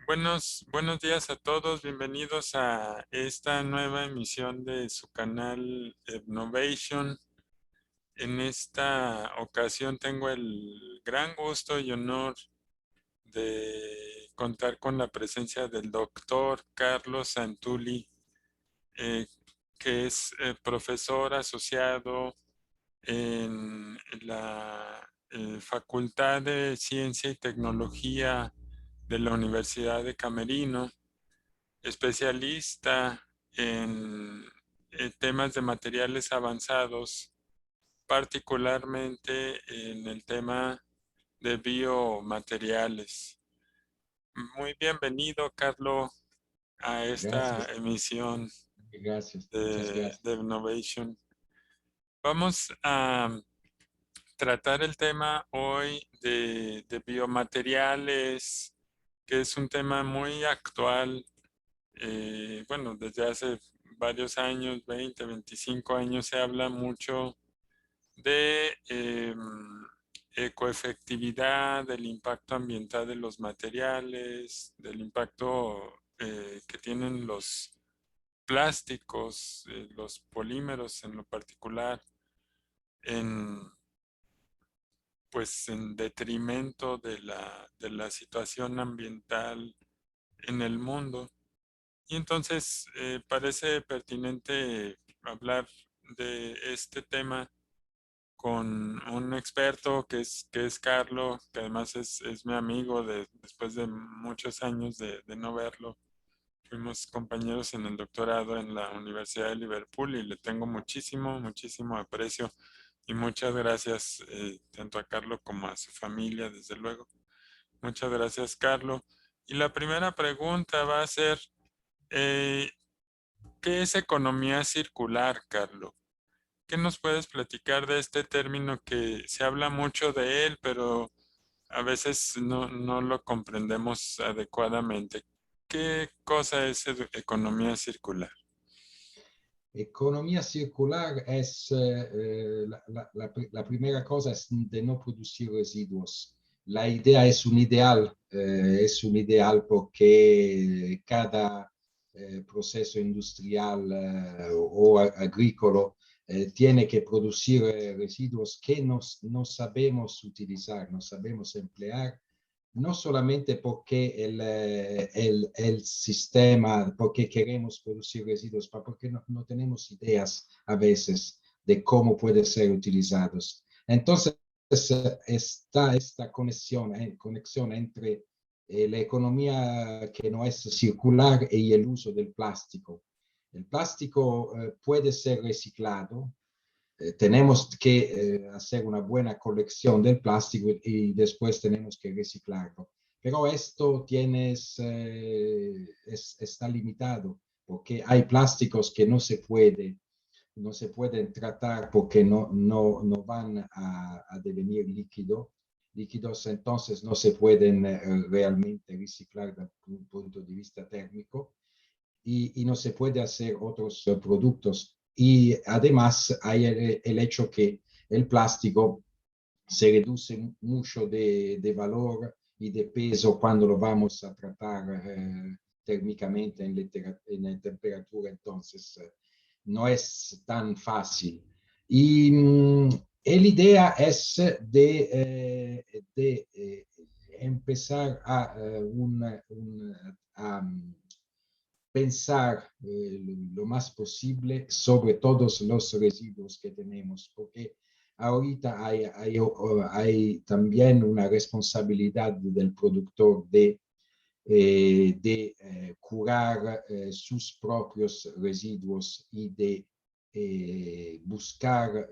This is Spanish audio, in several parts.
Buenos días a todos, bienvenidos a esta nueva emisión de su canal Innovation. En esta ocasión tengo el gran gusto y honor de contar con la presencia del doctor Carlos Santulli, eh, que es profesor asociado en la Facultad de Ciencia y Tecnología de la Universidad de Camerino, especialista en temas de materiales avanzados, particularmente en el tema de biomateriales. Muy bienvenido, Carlos, a esta Gracias, emisión gracias, muchas de gracias. Innovation. Vamos a tratar el tema hoy de biomateriales, que es un tema muy actual. Bueno, desde hace varios años, 20, 25 años, se habla mucho de ecoefectividad, del impacto ambiental de los materiales, del impacto que tienen los plásticos, los polímeros en lo particular, en, pues en detrimento de la situación ambiental en el mundo. Y entonces parece pertinente hablar de este tema con un experto que es Carlos, que además es mi amigo después de muchos años de no verlo. Fuimos compañeros en el doctorado en la Universidad de Liverpool y le tengo muchísimo aprecio y muchas gracias tanto a Carlos como a su familia, desde luego. Muchas gracias, Carlos. Y la primera pregunta va a ser, eh, ¿qué es economía circular, Carlos? ¿Qué nos puedes platicar de este término que se habla mucho de él, pero a veces no lo comprendemos adecuadamente? ¿Qué cosa es economía circular? Economía circular es, la primera cosa es de no producir residuos. La idea es un ideal porque cada proceso industrial o agrícola tiene que producir residuos que no sabemos utilizar, no sabemos emplear, no solamente porque el sistema, porque queremos producir residuos, pero porque no tenemos ideas a veces de cómo pueden ser utilizados. Entonces, está esta conexión entre la economía que no es circular y el uso del plástico. El plástico puede ser reciclado, tenemos que hacer una buena colección del plástico y después tenemos que reciclarlo. Pero esto está limitado porque hay plásticos que no se pueden tratar porque no van a devenir líquidos, entonces no se pueden realmente reciclar desde un punto de vista térmico y no se puede hacer otros productos. Y además hay el hecho que el plástico se reduce mucho de valor y de peso cuando lo vamos a tratar térmicamente en temperatura, entonces no es tan fácil. Y la idea es de empezar a pensar lo más posible sobre todos los residuos que tenemos, porque ahorita hay también una responsabilidad del productor de curar sus propios residuos y de buscar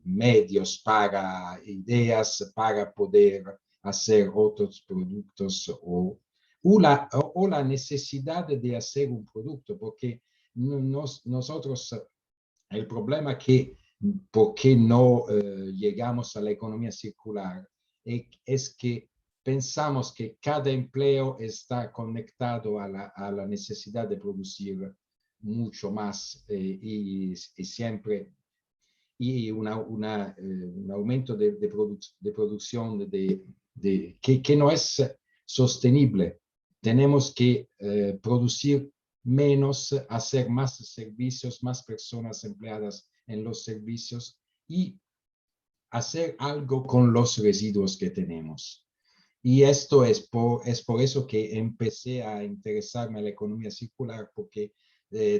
medios para ideas para poder hacer otros productos o la necesidad de hacer un producto, porque nosotros, el problema que, por qué no llegamos a la economía circular es que pensamos que cada empleo está conectado a la necesidad de producir mucho más y siempre y un aumento de producción que no es sostenible. tenemos que producir menos, hacer más servicios, más personas empleadas en los servicios y hacer algo con los residuos que tenemos. Y esto es por eso que empecé a interesarme en la economía circular, porque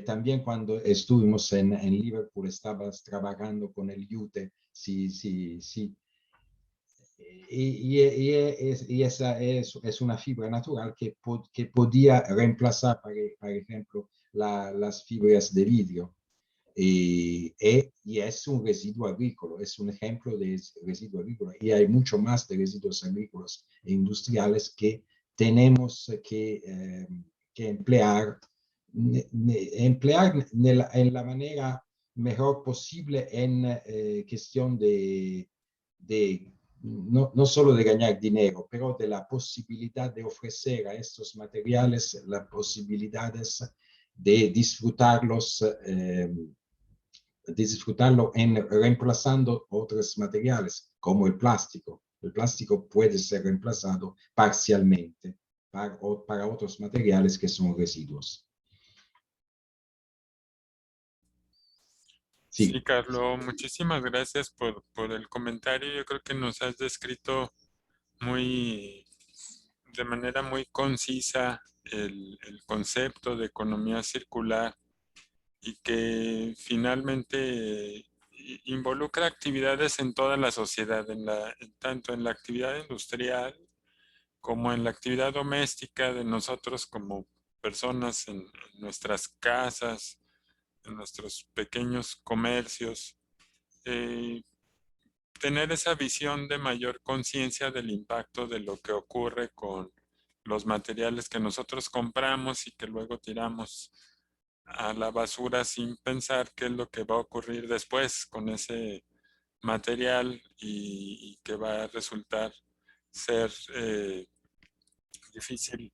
también cuando estuvimos en Liverpool estabas trabajando con el UTE, sí, sí, sí. Y esa es una fibra natural que podía reemplazar, por ejemplo, las fibras de vidrio. Y es un residuo agrícola, es un ejemplo de residuo agrícola. Y hay mucho más de residuos agrícolas e industriales que tenemos que emplear en la manera mejor posible en cuestión de no solo de ganar dinero, pero de la posibilidad de ofrecer a estos materiales las posibilidades de disfrutarlos disfrutarlo reemplazando otros materiales como el plástico. El plástico puede ser reemplazado parcialmente para otros materiales que son residuos. Sí, Sí, Carlos, muchísimas gracias por el comentario. Yo creo que nos has descrito muy, de manera muy concisa el concepto de economía circular y que finalmente involucra actividades en toda la sociedad, tanto en la actividad industrial como en la actividad doméstica de nosotros como personas en nuestras casas, en nuestros pequeños comercios. eh, Tener esa visión de mayor conciencia del impacto de lo que ocurre con los materiales que nosotros compramos y que luego tiramos a la basura sin pensar qué es lo que va a ocurrir después con ese material y que va a resultar ser difícil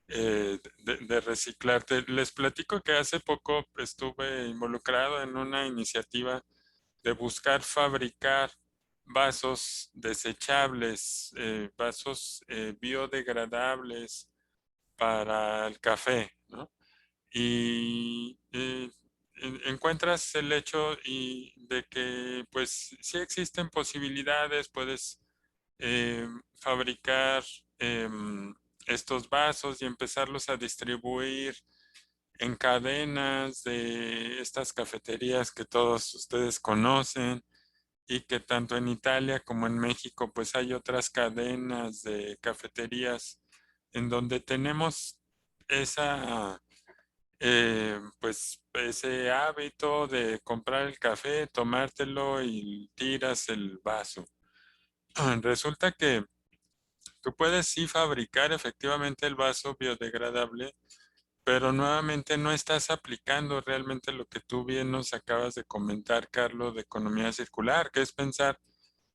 de reciclar. Les platico que hace poco estuve involucrado en una iniciativa de buscar fabricar vasos desechables, vasos biodegradables para el café, ¿no? Y encuentras el hecho de que pues sí existen posibilidades, puedes fabricar estos vasos y empezarlos a distribuir en cadenas de estas cafeterías que todos ustedes conocen y que tanto en Italia como en México pues hay otras cadenas de cafeterías en donde tenemos esa pues ese hábito de comprar el café, tomártelo y tiras el vaso. Resulta que tú puedes sí fabricar efectivamente el vaso biodegradable, pero nuevamente no estás aplicando realmente lo que tú bien nos acabas de comentar, Carlos, de economía circular, que es pensar,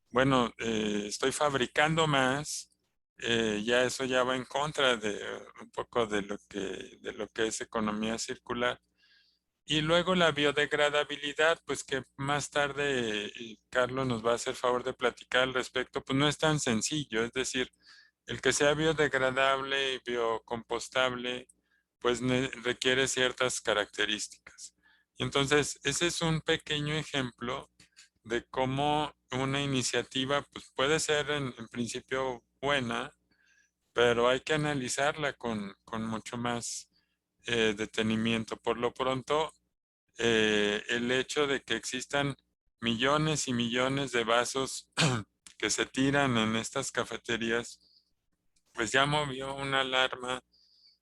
bueno, estoy fabricando más, ya eso ya va en contra de un poco de lo que es economía circular. Y luego la biodegradabilidad, pues que más tarde Carlos nos va a hacer favor de platicar al respecto, pues no es tan sencillo, es decir, el que sea biodegradable y biocompostable, pues requiere ciertas características. Y entonces, ese es un pequeño ejemplo de cómo una iniciativa pues, puede ser en principio buena, pero hay que analizarla con mucho más detenimiento. Por lo pronto, el hecho de que existan millones y millones de vasos que se tiran en estas cafeterías, pues ya movió una alarma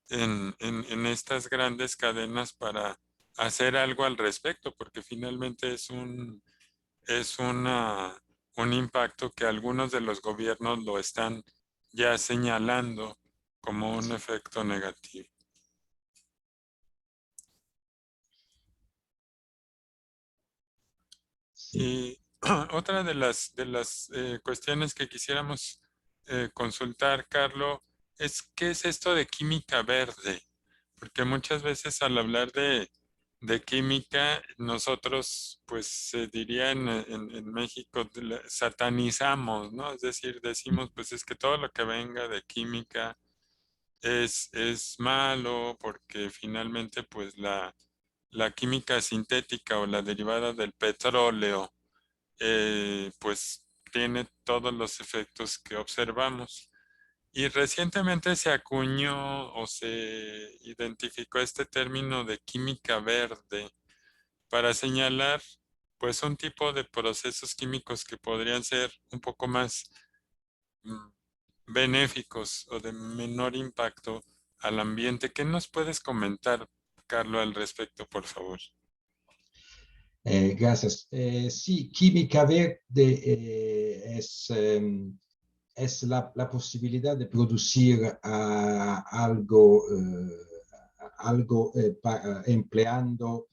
en estas grandes cadenas para hacer algo al respecto, porque finalmente es un impacto que algunos de los gobiernos lo están ya señalando como un efecto negativo. sí. Y otra de las cuestiones que quisiéramos consultar, Carlos, es qué es esto de química verde, porque muchas veces al hablar de química, nosotros, pues se diría en México, satanizamos, ¿no? Es decir, decimos, pues es que todo lo que venga de química es malo porque finalmente pues la química sintética o la derivada del petróleo pues tiene todos los efectos que observamos. Y recientemente se acuñó o se identificó este término de química verde para señalar pues un tipo de procesos químicos que podrían ser un poco más mm, benéficos o de menor impacto al ambiente. ¿Qué nos puedes comentar, Carlos, al respecto, por favor? Gracias. Sí, química verde es la posibilidad de producir algo empleando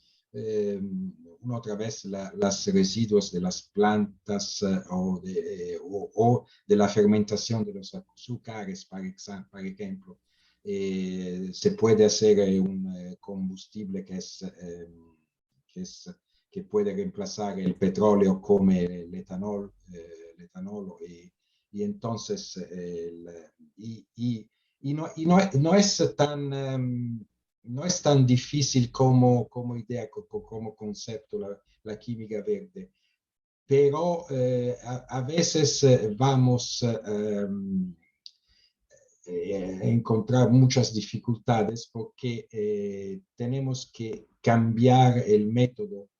otra vez las residuos de las plantas o de la fermentación de los azúcares, por ejemplo. Se puede hacer un combustible que es que puede reemplazar el petróleo como el etanol, y entonces no es no es tan difícil como idea, como concepto la química verde, pero a veces vamos encontrar muchas dificultades porque tenemos que cambiar el método.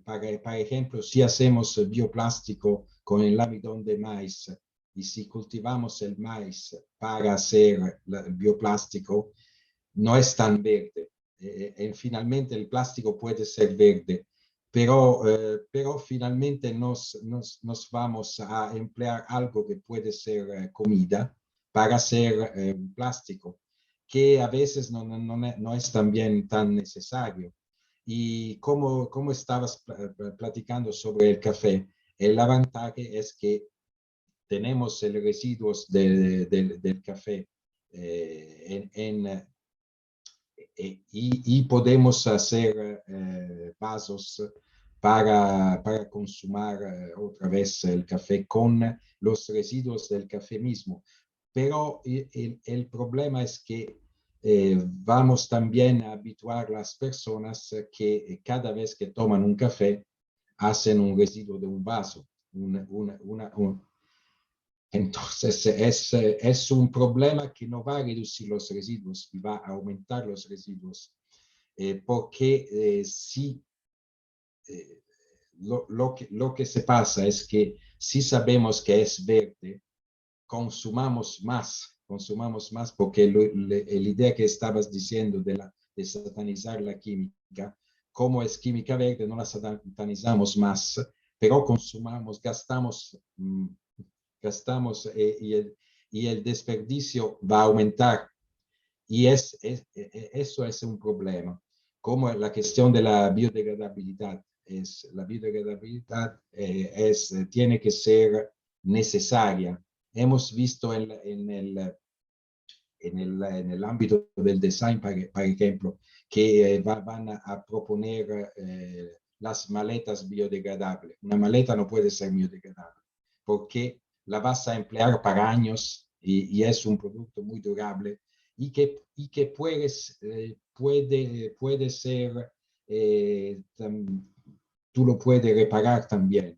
Por ejemplo, si hacemos bioplástico con el almidón de maíz y si cultivamos el maíz para hacer el bioplástico, no es tan verde. Finalmente el plástico puede ser verde, pero finalmente nos vamos a emplear algo que puede ser comida para hacer plástico, que a veces no es también tan necesario. Y como estabas platicando sobre el café, el avantaje es que tenemos el residuos del café y podemos hacer vasos para consumir otra vez el café con los residuos del café mismo. Pero el problema es que vamos también a habituar a las personas que cada vez que toman un café hacen un residuo de un vaso. Entonces es un problema que no va a reducir los residuos y va a aumentar los residuos, porque si lo que se pasa es que si sabemos que es verde, consumamos más porque la idea que estabas diciendo de satanizar la química, como es química verde, no la satanizamos más, pero consumamos, gastamos y el desperdicio va a aumentar. Y eso es un problema. Como la cuestión de la biodegradabilidad. La biodegradabilidad tiene que ser necesaria. Hemos visto en el ámbito del design, por ejemplo, que van a proponer las maletas biodegradables. Una maleta no puede ser biodegradable porque la vas a emplear para años y es un producto muy durable y que puede ser, tú lo puedes reparar también.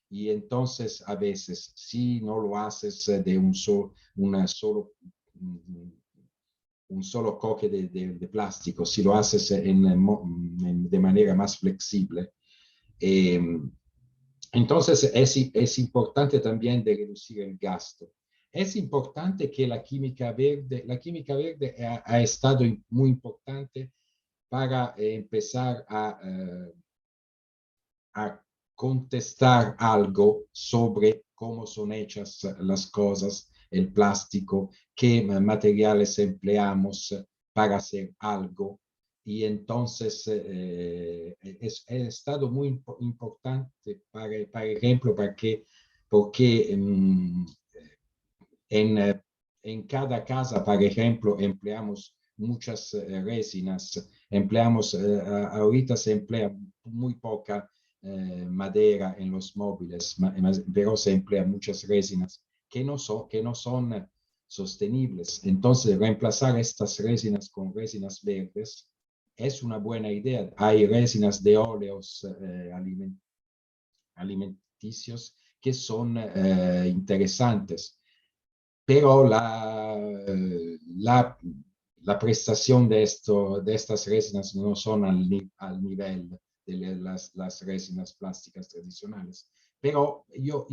Y entonces a veces, si no lo haces de una un solo coque de plástico, si lo haces de manera más flexible. Eh, entonces es importante también de reducir el gasto. Es importante que la química verde ha estado muy importante para empezar a contestar algo sobre cómo son hechas las cosas, el plástico, qué materiales empleamos para hacer algo. Y entonces ha estado muy importante, por ejemplo, porque en cada casa, por ejemplo, empleamos muchas resinas, ahorita se emplea muy poca madera en los móviles, pero se emplean muchas resinas que no son sostenibles. Entonces, reemplazar estas resinas con resinas verdes es una buena idea. Hay resinas de óleos alimenticios que son interesantes, pero la prestación de estas resinas no son al nivel de las resinas plásticas tradicionales. Pero yo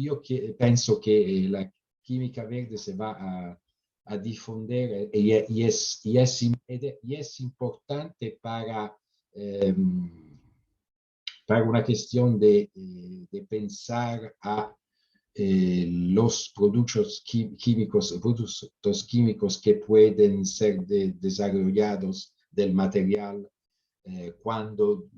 pienso que la química verde se va a difundir y es importante para una cuestión de pensar a los productos químicos que pueden ser desarrollados del material cuando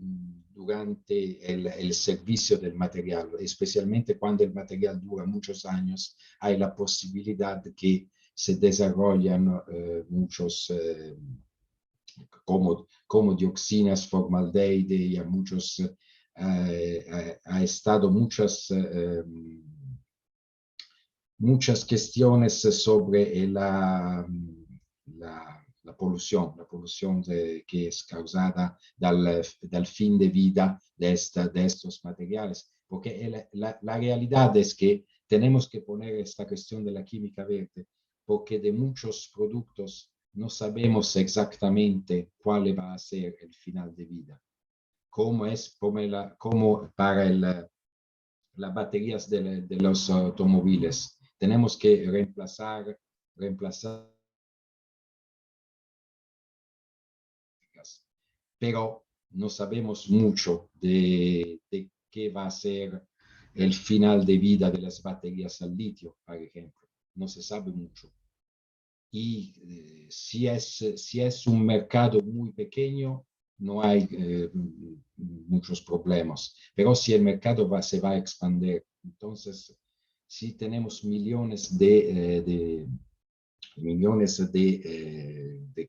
durante el servicio del material, especialmente cuando el material dura muchos años, hay la posibilidad de que se desarrollan muchos como dioxinas, formaldehído y a muchos ha estado muchas cuestiones sobre la polución que es causada del fin de vida de estos materiales. Porque la realidad es que tenemos que poner esta cuestión de la química verde, porque de muchos productos no sabemos exactamente cuál va a ser el final de vida. Como para las baterías de los automóviles. Tenemos que reemplazar, pero no sabemos mucho de qué va a ser el final de vida de las baterías al litio, por ejemplo. No se sabe mucho. Y si es un mercado muy pequeño, no hay muchos problemas. Pero si el mercado se va a expandir, entonces si tenemos millones de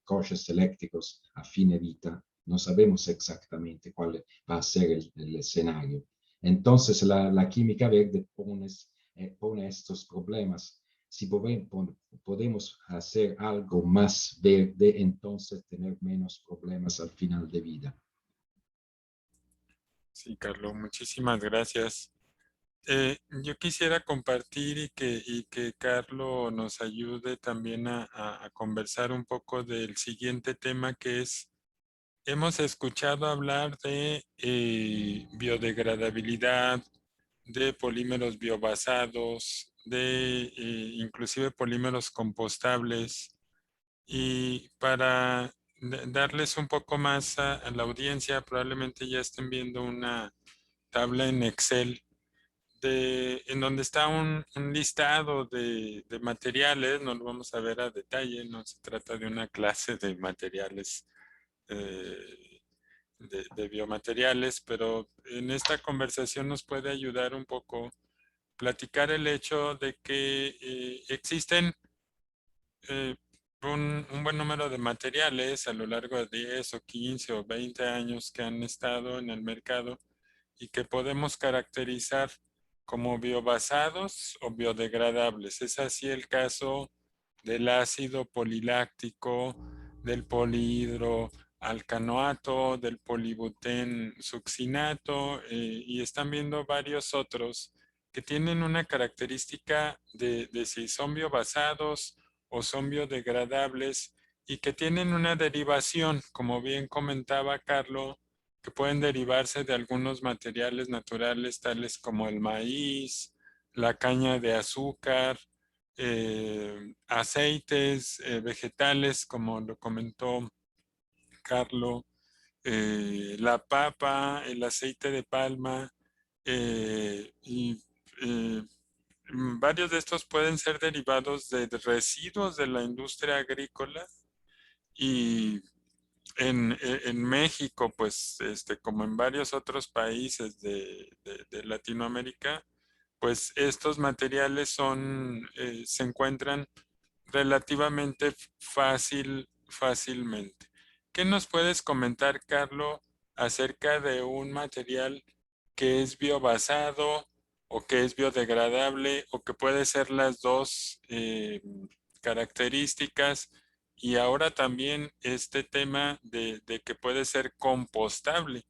coches eléctricos a fine vita, no sabemos exactamente cuál va a ser el escenario. Entonces la química verde pone estos problemas. Si podemos hacer algo más verde, entonces tener menos problemas al final de vida. Sí, Carlos, muchísimas gracias. Yo quisiera compartir y que Carlos nos ayude también a conversar un poco del siguiente tema que es, hemos escuchado hablar de biodegradabilidad, de polímeros biobasados, de inclusive polímeros compostables. Y para darles un poco más a la audiencia, probablemente ya estén viendo una tabla en Excel en donde está un listado de materiales. No lo vamos a ver a detalle, no se trata de una clase de materiales, de biomateriales, pero en esta conversación nos puede ayudar un poco platicar el hecho de que existen eh, un buen número de materiales a lo largo de 10 o 15 o 20 años que han estado en el mercado y que podemos caracterizar como biobasados o biodegradables. Es así el caso del ácido poliláctico, del polihidroalcanoato, del polibutén succinato, y están viendo varios otros que tienen una característica de si son biobasados o son biodegradables y que tienen una derivación, como bien comentaba Carlos, que pueden derivarse de algunos materiales naturales tales como el maíz, la caña de azúcar, aceites vegetales, como lo comentó Carlos, la papa, el aceite de palma, y varios de estos pueden ser derivados de residuos de la industria agrícola. Y en México, pues, como en varios otros países de Latinoamérica, pues estos materiales se encuentran relativamente fácilmente. ¿Qué nos puedes comentar, Carlos, acerca de un material que es biobasado o que es biodegradable o que puede ser las dos características y ahora también este tema de que puede ser compostable,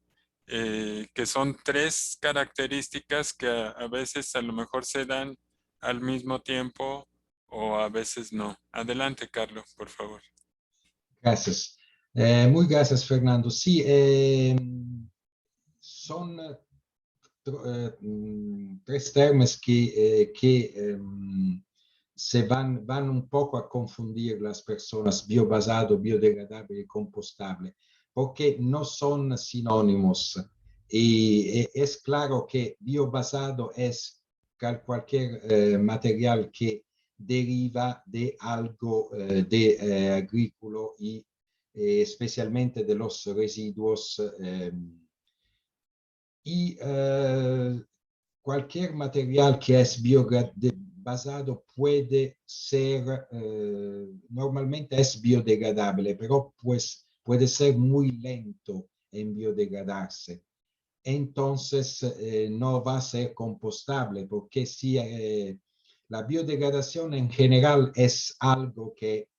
que son 3 características que a veces a lo mejor se dan al mismo tiempo o a veces no. Adelante, Carlos, por favor. Gracias. Muy gracias, Fernando. Sí, son tres términos que van un poco a confundir las personas, biobasado, biodegradable y compostable, porque no son sinónimos. Y es claro que biobasado es cualquier material que deriva de algo agrícola y especialmente de los residuos y cualquier material que es biobasado puede ser, normalmente es biodegradable, pero pues puede ser muy lento en biodegradarse. Entonces no va a ser compostable, porque si la biodegradación en general es algo que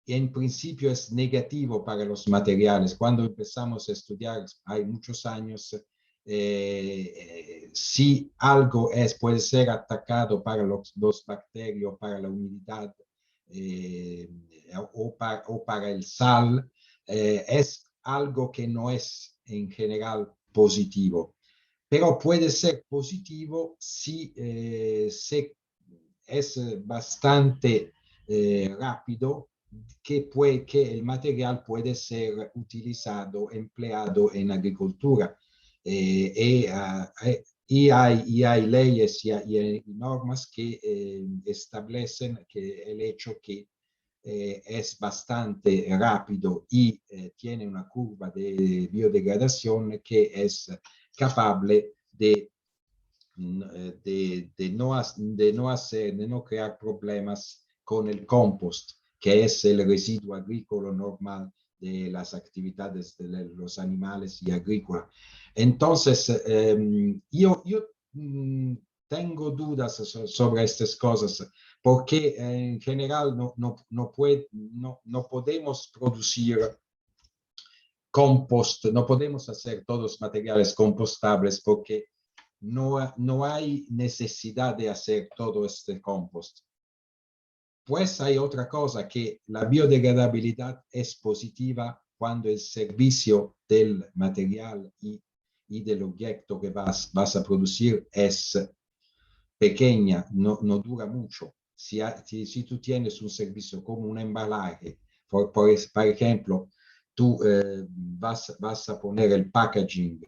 en principio es negativo para los materiales. Cuando empezamos a estudiar, hay muchos años, si algo puede ser atacado para los bacterias, para la humedad o para el sal, es algo que no es en general positivo. Pero puede ser positivo si es bastante rápido que el material puede ser utilizado, empleado en agricultura. Y hay leyes y hay normas que establecen que el hecho que es bastante rápido y tiene una curva de biodegradación que es capaz de no crear problemas con el compost, que es el residuo agrícola normal de las actividades de los animales y agrícolas. Entonces, yo tengo dudas sobre estas cosas, porque en general no podemos producir compost, no podemos hacer todos materiales compostables porque no hay necesidad de hacer todo este compost. Pues hay otra cosa, que la biodegradabilidad es positiva cuando el servicio del material y del objeto que vas a producir es pequeña, no dura mucho. Si tú tienes un servicio como un embalaje, por ejemplo, tú vas a poner el packaging.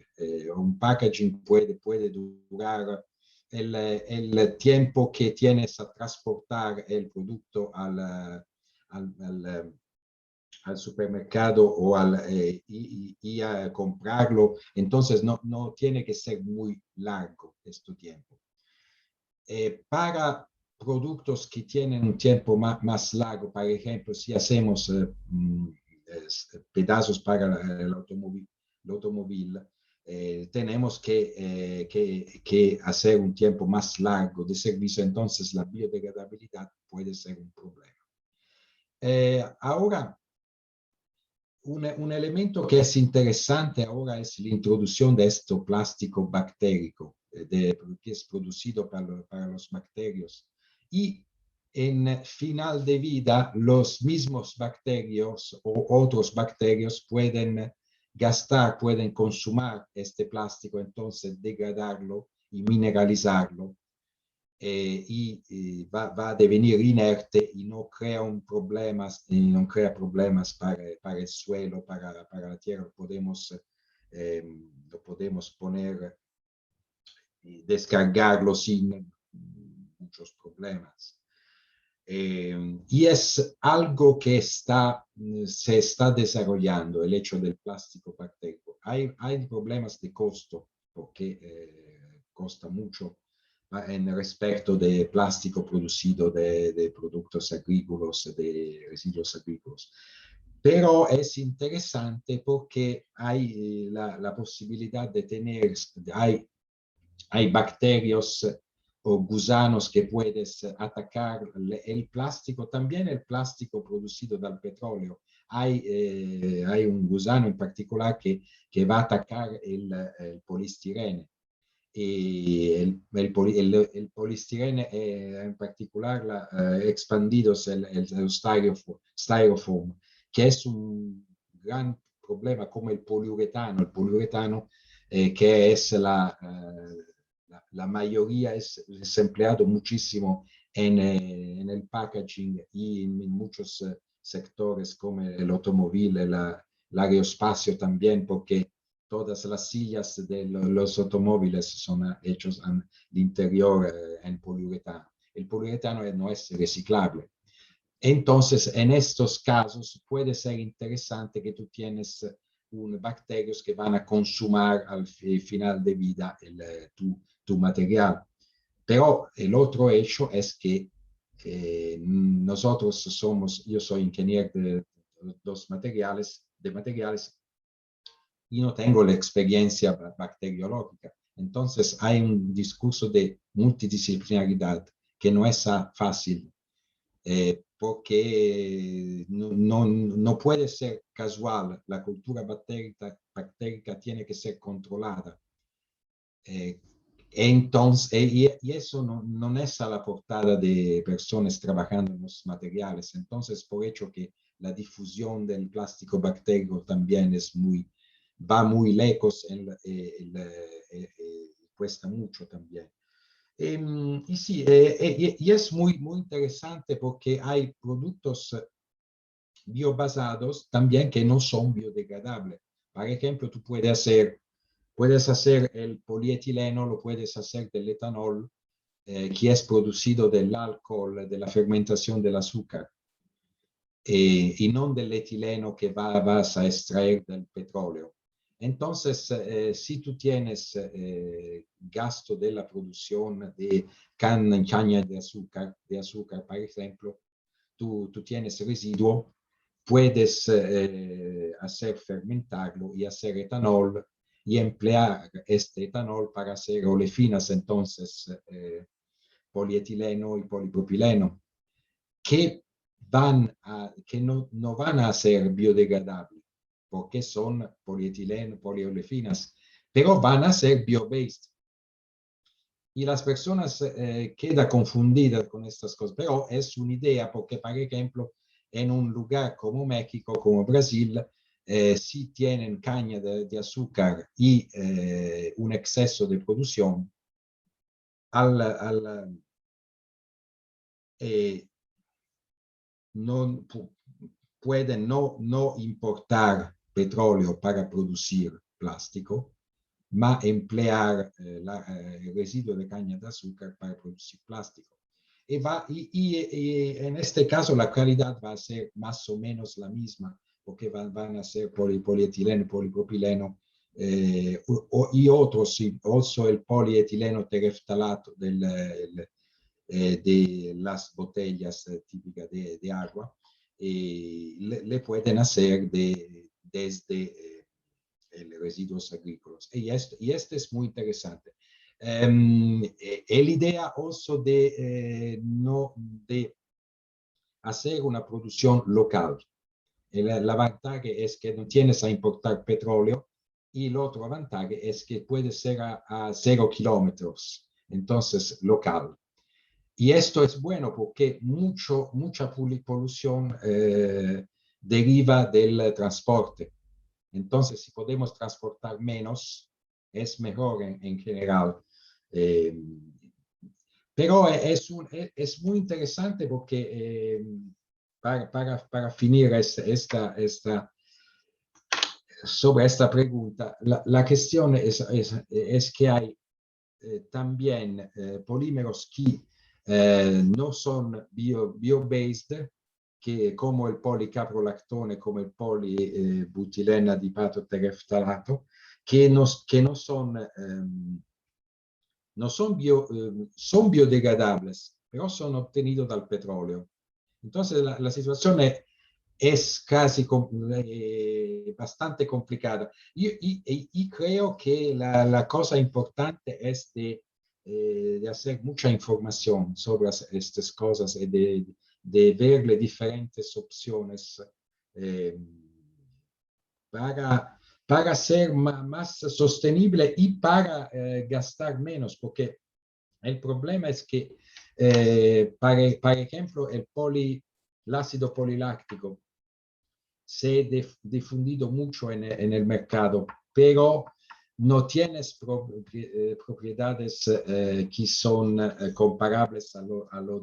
Un packaging puede durar el tiempo que tienes a transportar el producto al supermercado o y a comprarlo. Entonces no tiene que ser muy largo este tiempo. Para productos que tienen un tiempo más largo, por ejemplo, si hacemos pedazos para el automóvil, tenemos que hacer un tiempo más largo de servicio, entonces la biodegradabilidad puede ser un problema. Ahora, un elemento que es interesante ahora es la introducción de este plástico bactérico, que es producido para los bacterios. Y en final de vida, los mismos bacterios o otros bacterios pueden pueden consumir este plástico, entonces degradarlo y mineralizarlo. Va a devenir inerte y no crea problemas para el suelo, para la tierra. Lo podemos poner y descargarlo sin muchos problemas. Y es algo que se está desarrollando, el hecho del plástico bactérico. Hay problemas de costo, porque costa mucho en respecto de plástico producido de productos agrícolas, de residuos agrícolas. Pero es interesante porque hay la posibilidad de tener, hay bacterias o gusanos que puedes atacar el plástico, también el plástico producido del petróleo. Hay un gusano en particular que va a atacar el poliestirene. Y el poliestirene en particular expandidos el styrofoam, que es un gran problema como el poliuretano que es la mayoría es empleado muchísimo en el packaging y en muchos sectores como el automóvil, el aeroespacio también, porque todas las sillas de los automóviles son hechos en el interior en poliuretano. El poliuretano no es reciclable. Entonces, en estos casos puede ser interesante que tú tienes bacterias que van a consumir al final de vida tu material. Pero el otro hecho es que nosotros yo soy ingeniero de materiales y no tengo la experiencia bacteriológica. Entonces hay un discurso de multidisciplinaridad que no es fácil, porque no puede ser casual. La cultura bacteriana tiene que ser controlada. Entonces, y eso no es a la portada de personas trabajando en los materiales. Entonces, por hecho que la difusión del plástico bacteriano también va muy lejos, cuesta mucho también. Y sí, y es muy interesante porque hay productos biobasados también que no son biodegradables. Por ejemplo, tú puedes hacer el polietileno, lo puedes hacer del etanol, que es producido del alcohol, de la fermentación del azúcar, y no del etileno que vas a extraer del petróleo. Entonces, si tú tienes gasto de la producción de caña de azúcar, por ejemplo, tú tienes residuo, puedes hacer fermentarlo y hacer etanol y emplear este etanol para hacer olefinas, entonces polietileno y polipropileno, que no van a ser biodegradables, porque son polietileno, poliolefinas, pero van a ser bio-based. Y las personas quedan confundidas con estas cosas, pero es una idea porque, por ejemplo, en un lugar como México, como Brasil, si tienen caña de azúcar y un exceso de producción, no pueden no importar petróleo para producir plástico, ma emplear el residuo de caña de azúcar para producir plástico. Y en este caso la calidad va a ser más o menos la misma, porque van a ser polietileno, polipropileno, y otros, also el polietileno tereftalato de las botellas típicas de agua, le pueden hacer desde residuos agrícolas. Y este es muy interesante. La idea also de hacer una producción local. La ventaja es que no tienes a importar petróleo y el otro ventaja es que puede ser a 0 kilómetros, entonces local. Y esto es bueno porque mucha polución deriva del transporte. Entonces, si podemos transportar menos, es mejor en general. Eh, pero es muy interesante porque para finir sobre esta pregunta, la cuestión es que hay también polímeros que no son bio-based, que como el policaprolactone, como el polibutilena dipato tereftalato, que no son, son biodegradables, pero son obtenidos del petróleo. Entonces la situación es casi bastante complicada. Y creo que la cosa importante es de de hacer mucha información sobre estas cosas y de ver las diferentes opciones eh, para ser más sostenible y para gastar menos, porque el problema es que, por ejemplo, el ácido poliláctico se ha difundido mucho en el mercado, pero no tienes propiedades que son comparables a lo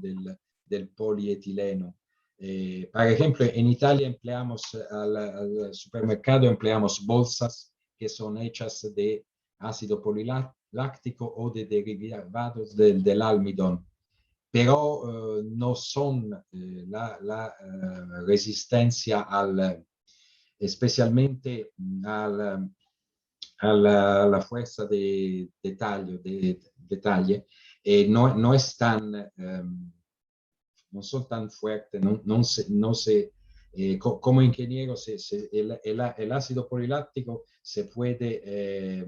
del polietileno. Por ejemplo, en Italia empleamos al supermercado, empleamos bolsas que son hechas de ácido poliláctico o de derivados del almidón, pero no son la resistencia especialmente alla fuerza de talle, no están, no son tan fuertes, no se como ingeniero, el ácido poliláctico se puede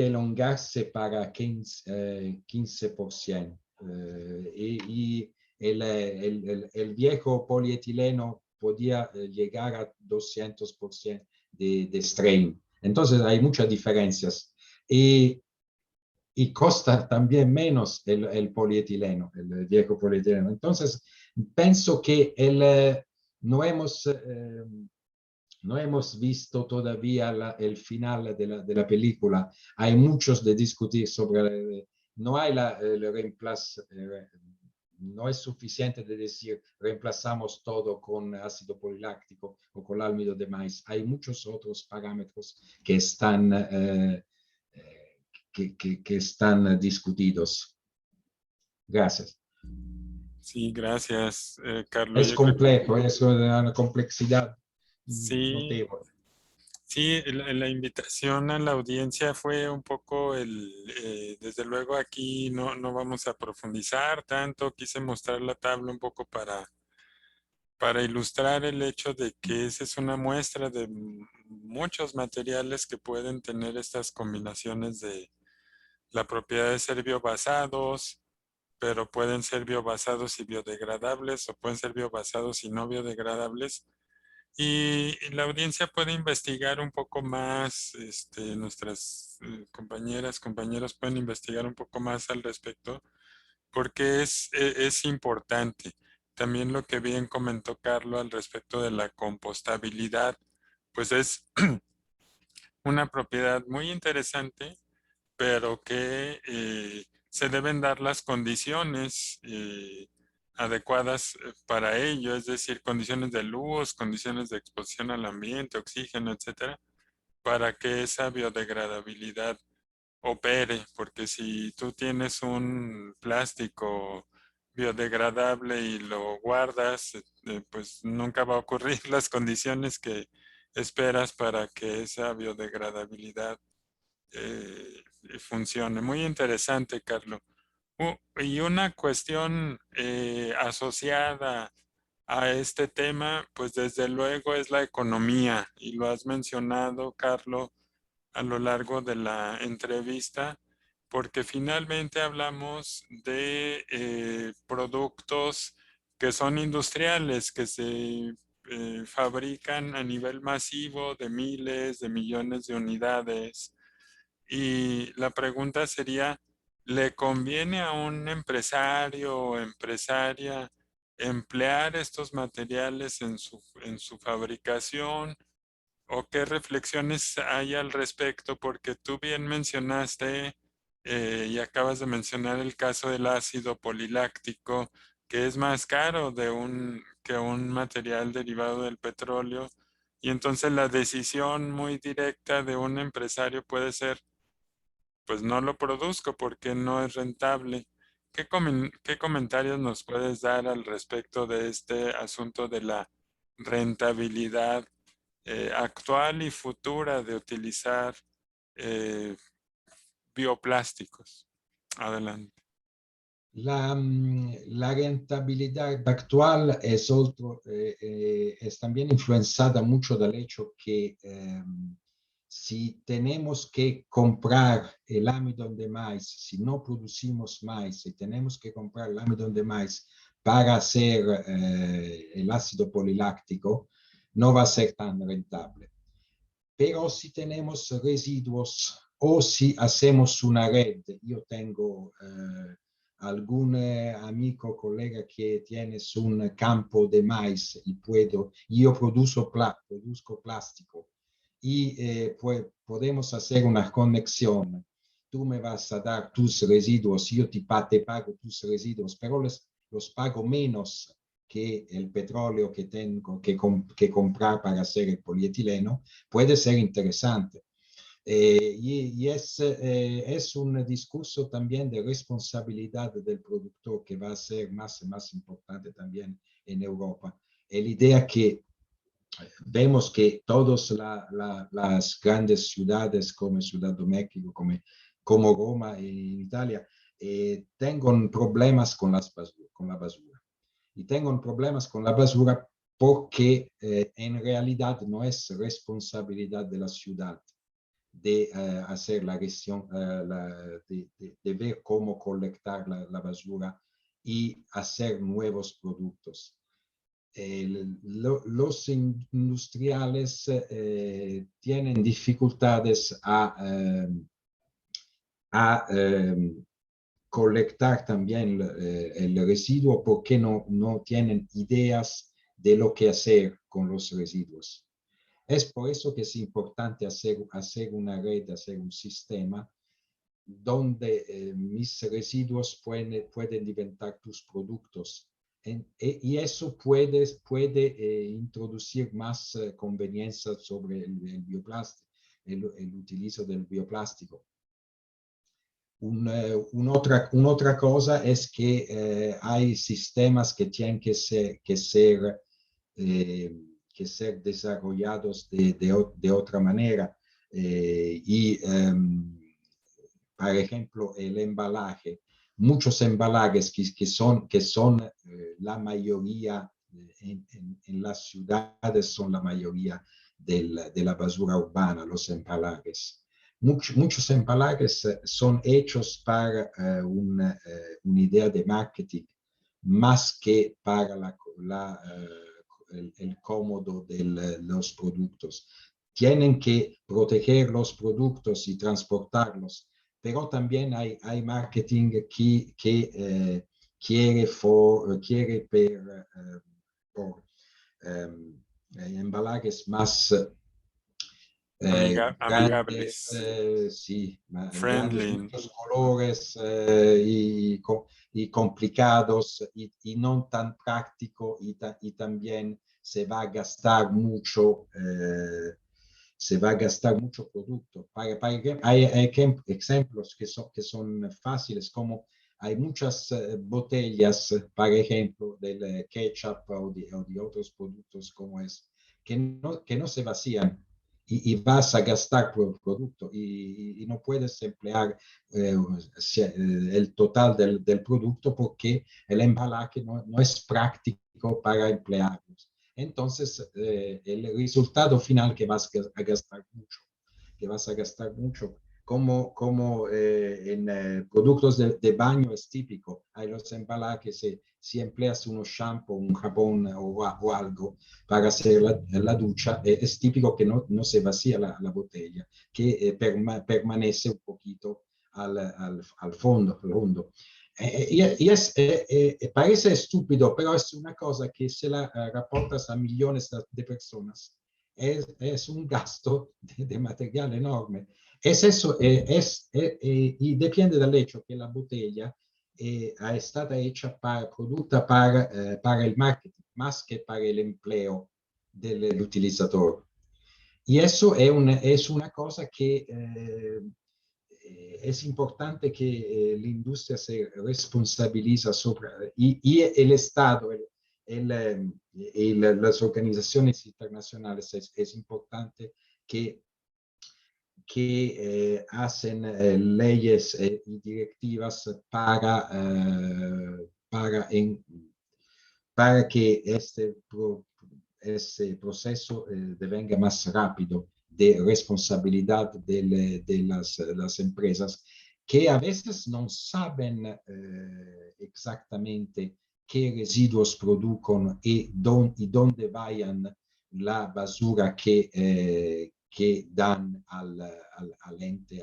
elongarse para 15%. Y el viejo polietileno podía llegar a 200% de strain. Entonces hay muchas diferencias. Y costa también menos el polietileno, el viejo polietileno. Entonces, pienso que no hemos visto todavía el final de la película. Hay muchos de discutir sobre, no hay el reemplazo, no es suficiente de decir reemplazamos todo con ácido poliláctico o con almidón de maíz. Hay muchos otros parámetros que están, que están discutidos. Gracias. Sí, gracias, Carlos. Es Yo creo que complejo, es una complejidad sí, notable. sí, la invitación a la audiencia fue un poco desde luego aquí no vamos a profundizar tanto, quise mostrar la tabla un poco para ilustrar el hecho de que esa es una muestra de muchos materiales que pueden tener estas combinaciones de la propiedad de ser biobasados, pero pueden ser biobasados y biodegradables o pueden ser biobasados y no biodegradables. Y la audiencia puede investigar un poco más, nuestras compañeros pueden investigar un poco más al respecto, porque es importante. También lo que bien comentó Carlos al respecto de la compostabilidad, pues es una propiedad muy interesante, pero que se deben dar las condiciones adecuadas para ello, es decir, condiciones de luz, condiciones de exposición al ambiente, oxígeno, etcétera, para que esa biodegradabilidad opere, porque si tú tienes un plástico biodegradable y lo guardas, pues nunca va a ocurrir las condiciones que esperas para que esa biodegradabilidad funcione. Muy interesante, Carlos. Y una cuestión asociada a este tema, pues desde luego es la economía, y lo has mencionado, Carlos, a lo largo de la entrevista, porque finalmente hablamos de productos que son industriales, que se fabrican a nivel masivo de miles de millones de unidades. Y la pregunta sería, ¿le conviene a un empresario o empresaria emplear estos materiales en su fabricación? ¿O qué reflexiones hay al respecto? Porque tú bien mencionaste y acabas de mencionar el caso del ácido poliláctico, que es más caro que un material derivado del petróleo. Y entonces la decisión muy directa de un empresario puede ser, pues no lo produzco porque no es rentable. ¿Qué comentarios nos puedes dar al respecto de este asunto de la rentabilidad actual y futura de utilizar eh, bioplásticos? Adelante. La rentabilidad actual es también influenciada mucho del hecho que si tenemos que comprar el almidón de maíz, si no producimos maíz y tenemos que comprar el almidón de maíz para hacer el ácido poliláctico, no va a ser tan rentable. Pero si tenemos residuos o si hacemos una red, yo tengo algún amigo, colega que tiene un campo de maíz y yo produzco plástico y pues podemos hacer una conexión. Tú me vas a dar tus residuos, yo te pago tus residuos, pero los pago menos que el petróleo que tengo que comprar para hacer el polietileno, puede ser interesante. Y es un discurso también de responsabilidad del productor que va a ser más y más importante también en Europa. La idea que vemos que todas las grandes ciudades como Ciudad de México, como Roma en Italia, tengan problemas con la basura. Y tengan problemas con la basura porque en realidad no es responsabilidad de la ciudad de hacer la gestión, de ver cómo colectar la basura y hacer nuevos productos. Los industriales tienen dificultades a colectar también el residuo porque no tienen ideas de lo que hacer con los residuos. Es por eso que es importante hacer una red, hacer un sistema donde mis residuos pueden inventar tus productos. Y eso puede introducir más conveniencia sobre el bioplástico, el utilizo del bioplástico. Otra cosa es que hay sistemas que tienen que ser desarrollados de otra manera. Por ejemplo, el embalaje. Muchos embalajes que son la mayoría en las ciudades, son la mayoría de la basura urbana, los embalajes. Muchos embalajes son hechos para una idea de marketing más que para el cómodo de los productos. Tienen que proteger los productos y transportarlos, pero también hay marketing que quiere por embalajes más grandes, Amigables, sí, grandes, friendly. muchos colores y complicados y no tan práctico y también se va a gastar mucho producto. Hay ejemplos que son fáciles, como hay muchas botellas, por ejemplo, del ketchup o de otros productos como es, que no se vacían y vas a gastar por producto y no puedes emplear el total del producto porque el embalaje no es práctico para emplearlos. Entonces, el resultado final que vas a gastar mucho, como en productos de baño es típico, hay los embalajes, si empleas un shampoo, un jabón o algo para hacer la ducha, es típico que no se vacía la botella, que permanece un poquito al fondo. Parece estúpido, pero es una cosa que se la reportas a millones de personas. Es un gasto de material enorme. Es eso, y depende del hecho que la botella è stata hecha producta para el marketing, más que para el empleo del utilizador. Y eso es una cosa que es importante que la industria se responsabiliza sobre, y el Estado, las organizaciones internacionales, es importante que hacen leyes y directivas para que este proceso devenga más rápido de responsabilidad de las empresas que a veces no saben exactamente qué residuos producen y dónde vayan la basura que dan al ente,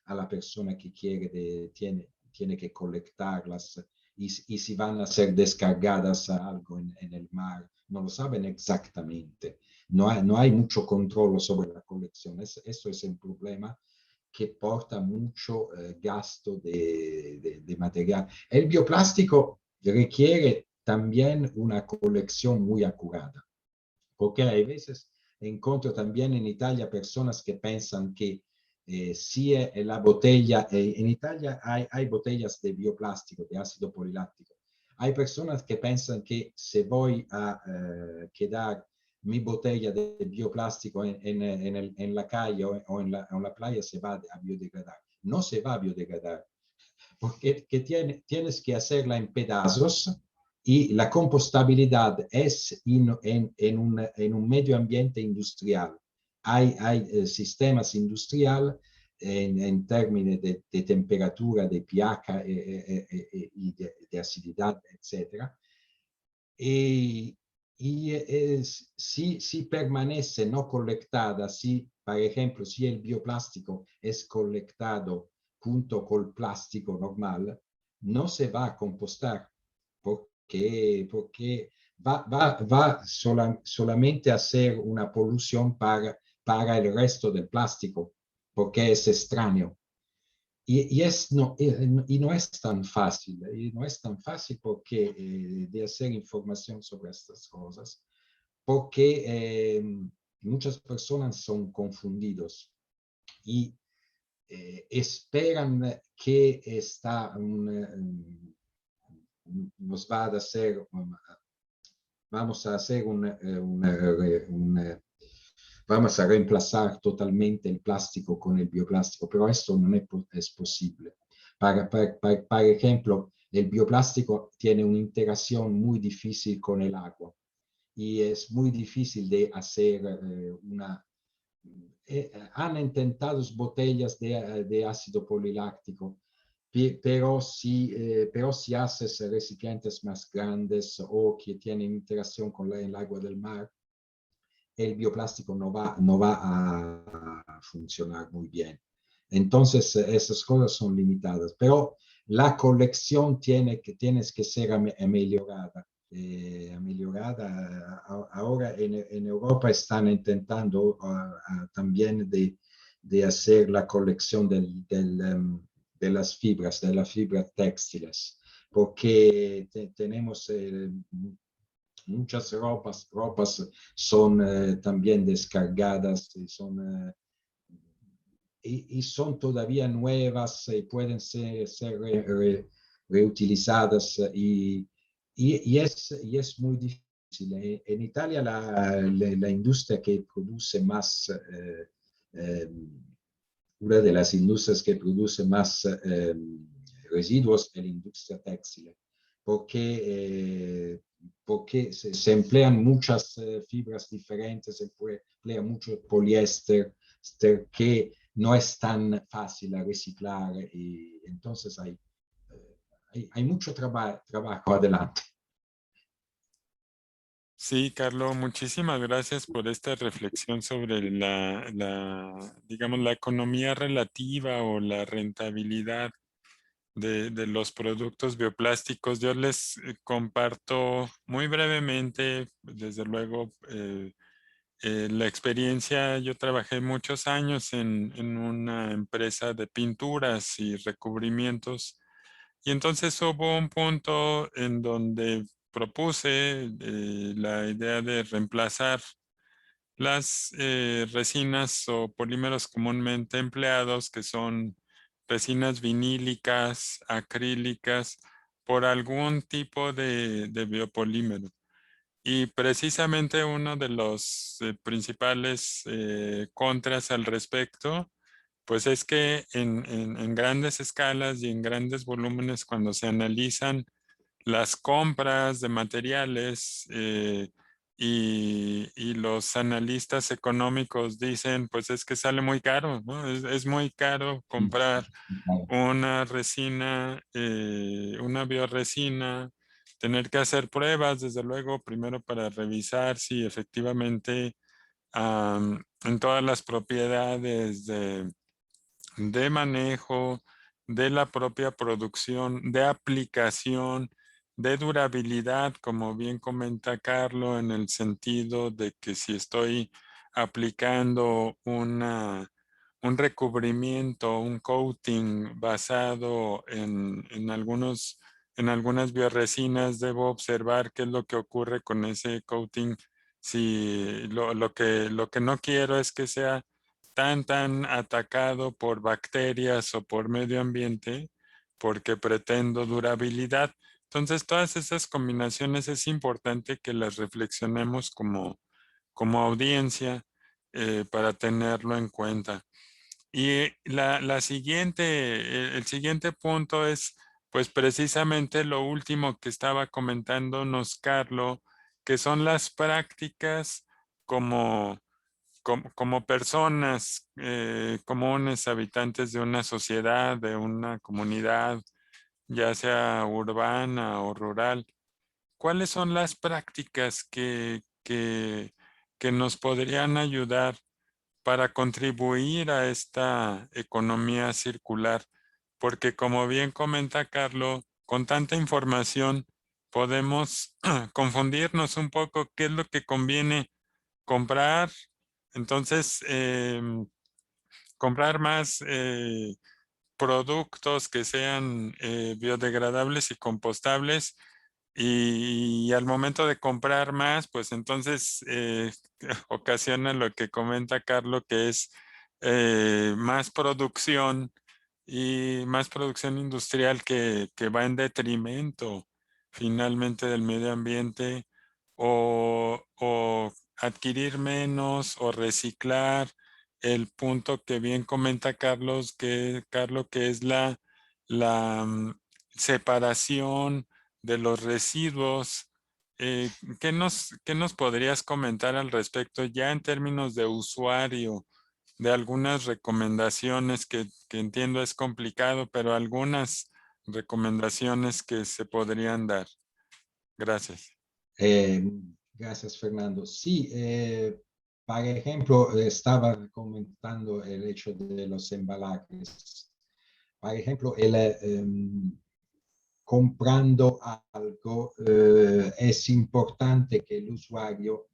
a la persona que tiene que colectarlas y si van a ser descargadas a algo en el mar. No lo saben exactamente. No hay mucho control sobre la colección. Eso es el problema que porta mucho gasto de material. El bioplástico requiere también una colección muy acurada, porque hay veces encuentro también en Italia personas que piensan que si la botella, en Italia hay botellas de bioplástico, de ácido poliláctico. Hay personas que piensan que si voy a quedar mi botella de bioplástico en la calle o en la playa se va a biodegradar. No se va a biodegradar, porque tienes que hacerla en pedazos y la compostabilidad es en un medio ambiente industrial. Hay sistemas industriales en términos de temperatura, de pH y de acididad, etc. Y si permanece no colectada, si, por ejemplo, si el bioplástico es colectado junto con el plástico normal, no se va a compostar porque va solamente a hacer una polución para el resto del plástico, porque es extraño. Y no es tan fácil, y no es tan fácil porque, de hacer información sobre estas cosas, porque muchas personas son confundidos y esperan que nos va a hacer, vamos a hacer vamos a reemplazar totalmente el plástico con el bioplástico, pero esto no es posible. Por ejemplo, el bioplástico tiene una interacción muy difícil con el agua y es muy difícil de hacer han intentado botellas de ácido poliláctico, pero si haces recipientes más grandes o que tienen interacción con el agua del mar, el bioplástico no va a funcionar muy bien. Entonces, esas cosas son limitadas, pero la colección tienes que ser mejorada. Ahora en Europa están intentando también de hacer la colección de las fibras textiles, porque tenemos muchas ropas son también descargadas y son todavía nuevas y pueden ser reutilizadas y es muy difícil. En Italia la industria que produce más, una de las industrias que produce más residuos es la industria textil, porque se emplean muchas fibras diferentes, se emplea mucho poliéster que no es tan fácil a reciclar y entonces hay mucho trabajo adelante. Sí, Carlos, muchísimas gracias por esta reflexión sobre digamos, la economía relativa o la rentabilidad de los productos bioplásticos. Yo les comparto muy brevemente, desde luego, la experiencia. Yo trabajé muchos años en una empresa de pinturas y recubrimientos y entonces hubo un punto en donde propuse la idea de reemplazar las resinas o polímeros comúnmente empleados, que son resinas vinílicas, acrílicas, por algún tipo de biopolímero. Y precisamente uno de los principales contras al respecto, pues es que en grandes escalas y en grandes volúmenes, cuando se analizan las compras de materiales, y los analistas económicos dicen, pues es que sale muy caro, ¿no? Es muy caro comprar una resina, una bioresina, tener que hacer pruebas, desde luego, primero para revisar si efectivamente en todas las propiedades de manejo, de la propia producción, de aplicación, de durabilidad, como bien comenta Carlo, en el sentido de que si estoy aplicando un recubrimiento, un coating basado en algunas bioresinas, debo observar qué es lo que ocurre con ese coating. Si lo que no quiero es que sea tan atacado por bacterias o por medio ambiente, porque pretendo durabilidad. Entonces, todas esas combinaciones es importante que las reflexionemos como audiencia para tenerlo en cuenta. Y el siguiente punto es, pues precisamente lo último que estaba comentándonos Carlo, que son las prácticas como personas comunes, habitantes de una sociedad, de una comunidad, ya sea urbana o rural. ¿Cuáles son las prácticas que nos podrían ayudar para contribuir a esta economía circular? Porque como bien comenta Carlo, con tanta información podemos confundirnos un poco qué es lo que conviene comprar. Entonces, comprar más productos que sean biodegradables y compostables, y al momento de comprar más, pues entonces ocasiona lo que comenta Carlo, que es más producción industrial que va en detrimento finalmente del medio ambiente, o adquirir menos o reciclar. El punto que bien comenta Carlos, Carlos, que es la separación de los residuos. Eh, ¿qué nos podrías comentar al respecto ya en términos de usuario, de algunas recomendaciones que entiendo es complicado, pero algunas recomendaciones que se podrían dar? Gracias. Eh, Gracias, Fernando. Sí, por ejemplo, estaba comentando el hecho de los embalajes. Por ejemplo, comprando algo, es importante que el usuario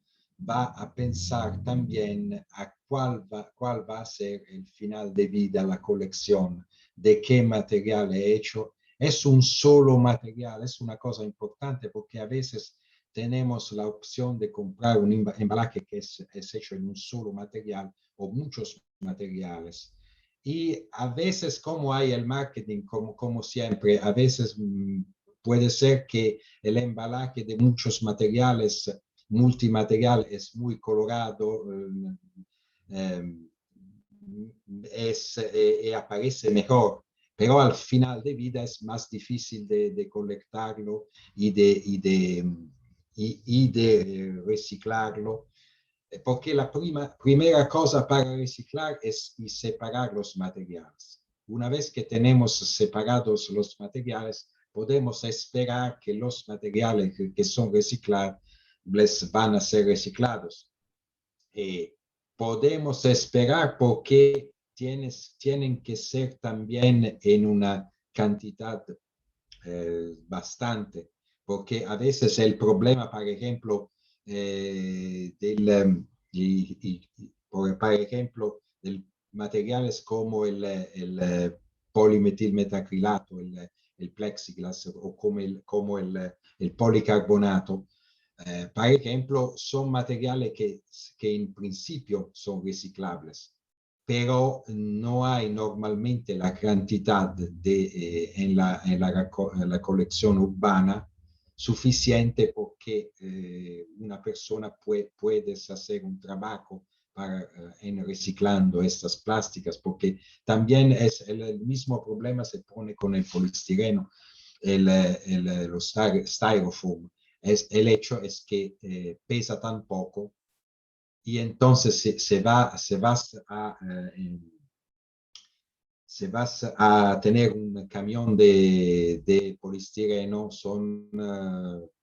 va a pensar también a cuál va a ser el final de vida, la colección, de qué material es hecho. Es un solo material, es una cosa importante porque a veces tenemos la opción de comprar un embalaje que es hecho en un solo material o muchos materiales. Y a veces, como hay el marketing, como siempre, a veces puede ser que el embalaje de muchos materiales, multimaterial, es muy colorado, aparece mejor, pero al final de vida es más difícil de colectarlo y de reciclarlo, porque la primera cosa para reciclar es separar los materiales. Una vez que tenemos separados los materiales, podemos esperar que los materiales que son reciclables van a ser reciclados. Podemos esperar porque tienen que ser también en una cantidad bastante, porque a veces el problema, por ejemplo, por ejemplo, del materiales como el polimetilmetacrilato, el plexiglas o como el policarbonato, por ejemplo, son materiales que en principio son reciclables, pero no hay normalmente la cantidad en la colección urbana suficiente porque una persona puede hacer un trabajo en reciclando estas plásticas, porque también es el mismo problema se pone con el poliestireno, los styrofoam. el hecho es que pesa tan poco y entonces si vas a tener un camión de polistireno, son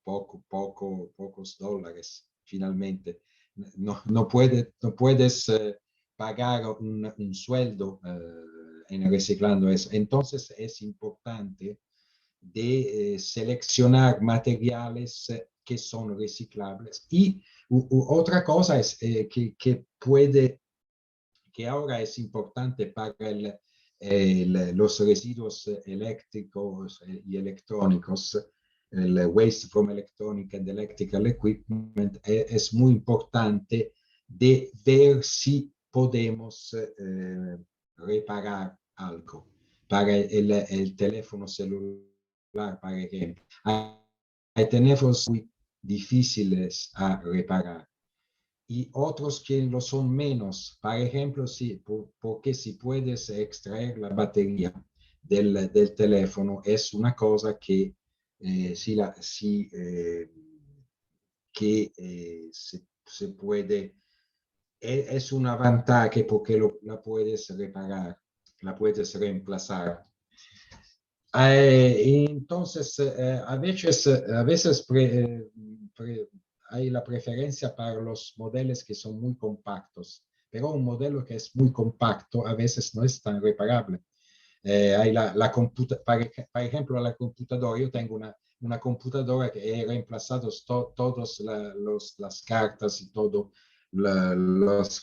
pocos dólares finalmente. No puedes pagar un sueldo en reciclando eso. Entonces es importante de seleccionar materiales que son reciclables. Y otra cosa es que ahora es importante para los residuos eléctricos y electrónicos, el waste from electronic and electrical equipment, es muy importante de ver si podemos reparar algo para el teléfono celular, por ejemplo. Hay teléfonos muy difíciles a reparar y otros que lo son menos. Por ejemplo, porque si puedes extraer la batería del teléfono, es una cosa que, se puede, es una ventaja porque la puedes reparar, la puedes reemplazar. Entonces, a veces hay la preferencia para los modelos que son muy compactos, pero un modelo que es muy compacto a veces no es tan reparable. Hay por ejemplo, la computadora, yo tengo una computadora que he reemplazado todas las cartas y todos los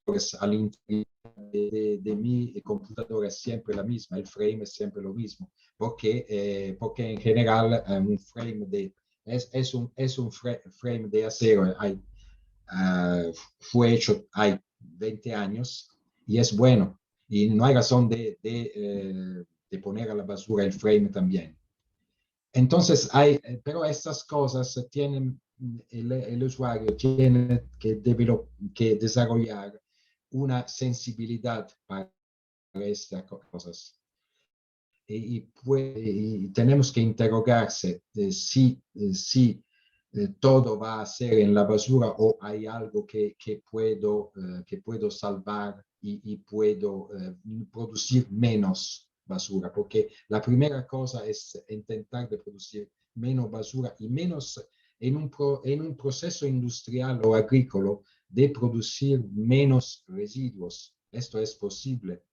pues al interior de mi computadora es siempre la misma, el frame es siempre lo mismo, porque en general un frame es un frame de acero, fue hecho hay 20 años y es bueno, y no hay razón de poner a la basura el frame también. Entonces, pero estas cosas tienen, el usuario tiene que desarrollar una sensibilidad para estas cosas. Y tenemos que interrogarse si todo va a ser en la basura o hay algo que puedo salvar y puedo producir menos basura, porque la primera cosa es intentar de producir menos basura y menos en un proceso industrial o agrícola de producir menos residuos. Esto es posible.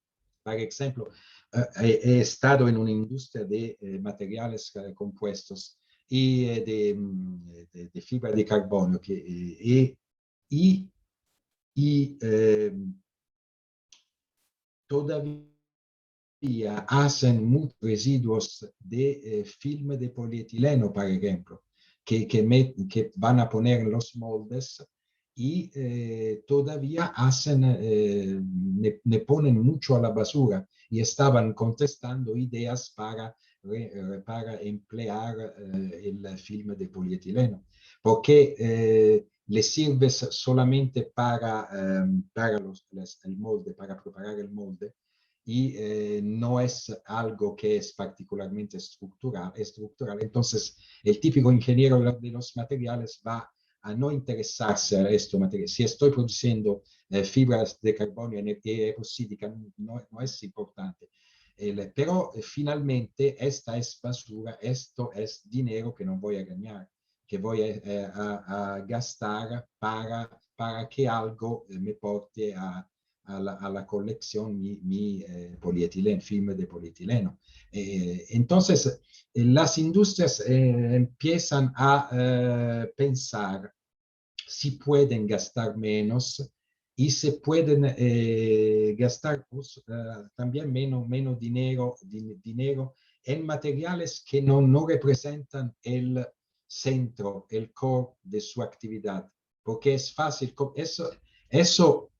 Por ejemplo, he estado en una industria de materiales compuestos y de fibra de carbono todavía hacen muchos residuos de film de polietileno, por ejemplo, que van a poner en los moldes y todavía le ponen mucho a la basura y estaban contestando ideas para emplear el film de polietileno, porque le sirve solamente para el molde, para preparar el molde, y no es algo que es particularmente estructural. Entonces, el típico ingeniero de los materiales va a no interesarse a esto material. Si estoy produciendo fibras de carbono y epocídica, no es importante. Pero finalmente esta es basura, esto es dinero que no voy a ganar, que voy a gastar para que algo me porte a la colección mi polietileno, film de polietileno. Entonces, las industrias empiezan a pensar si pueden gastar menos y se pueden gastar también menos dinero en materiales que no representan el centro, el core de su actividad, porque es fácil, eso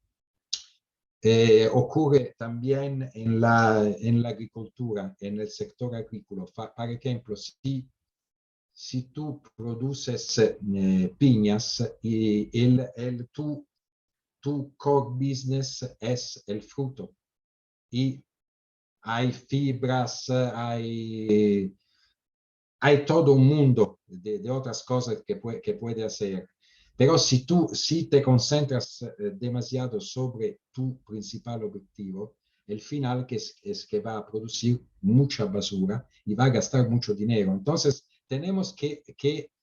ocurre también en la agricultura, en el sector agrícola. Por ejemplo, si tú produces piñas y tu core business es el fruto y hay fibras, hay hay todo un mundo de otras cosas que puede hacer. Pero si te concentras demasiado sobre tu principal objetivo, el final es que va a producir mucha basura y va a gastar mucho dinero. Entonces, tenemos que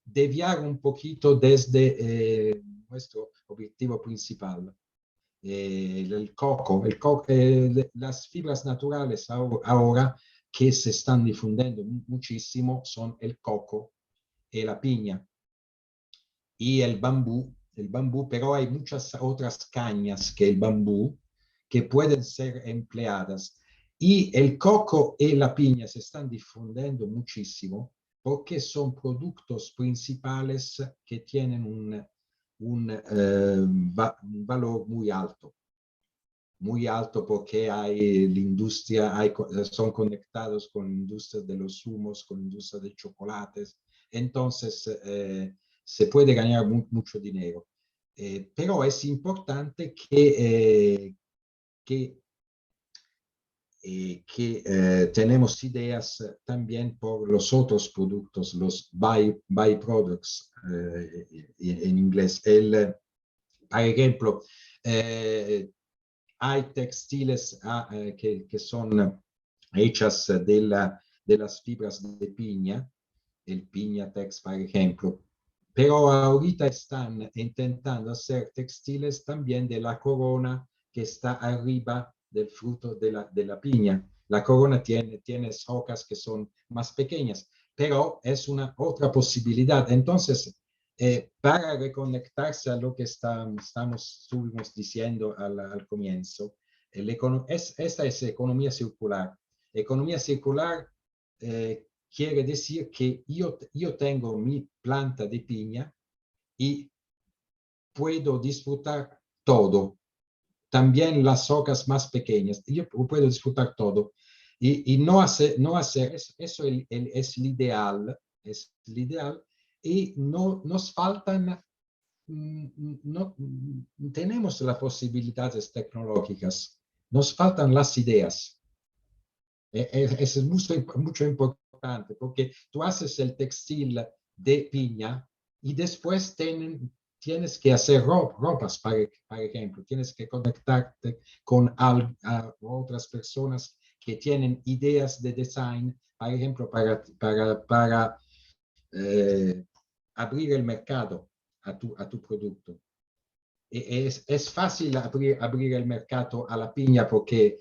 desviar un poquito desde nuestro objetivo principal. Las fibras naturales ahora que se están difundiendo muchísimo son el coco y la piña y el bambú, pero hay muchas otras cañas que el bambú que pueden ser empleadas. Y el coco y la piña se están difundiendo muchísimo porque son productos principales que tienen un valor muy alto porque hay la industria, son conectados con industrias de los zumos, con industria de chocolates, entonces se puede ganar mucho dinero. Pero es importante que tenemos ideas también por los otros productos, los byproducts en inglés. Por ejemplo, hay textiles que son hechas de las fibras de piña, el piñatex, por ejemplo, pero ahorita están intentando hacer textiles también de la corona que está arriba del fruto de la piña. La corona tiene hojas que son más pequeñas, pero es una otra posibilidad. Entonces, para reconectarse a lo que estuvimos diciendo al comienzo, esta es economía circular. Economía circular quiere decir que yo tengo mi planta de piña y puedo disfrutar todo, también las hojas más pequeñas, yo puedo disfrutar todo. Y no hacer eso es el ideal, y no nos faltan, no tenemos las posibilidades tecnológicas, nos faltan las ideas. Es mucho importante porque tú haces el textil de piña y después tienes que hacer ropas, por ejemplo, tienes que conectarte con otras personas que tienen ideas de design, por ejemplo, para abrir el mercado a tu producto. Es fácil abrir el mercado a la piña porque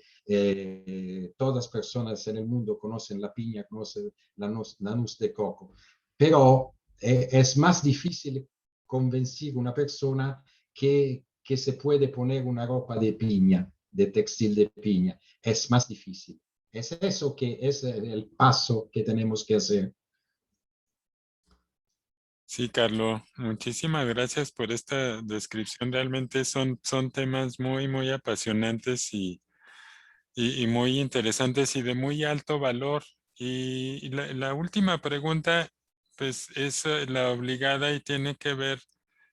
todas las personas en el mundo conocen la piña, conocen la nuez de coco, pero es más difícil convencer a una persona que se puede poner una ropa de piña, de textil de piña. Es más difícil. Es eso que es el paso que tenemos que hacer. Sí, Carlos, muchísimas gracias por esta descripción. Realmente son temas muy, muy apasionantes y muy interesantes y de muy alto valor. Y la última pregunta, pues es la obligada y tiene que ver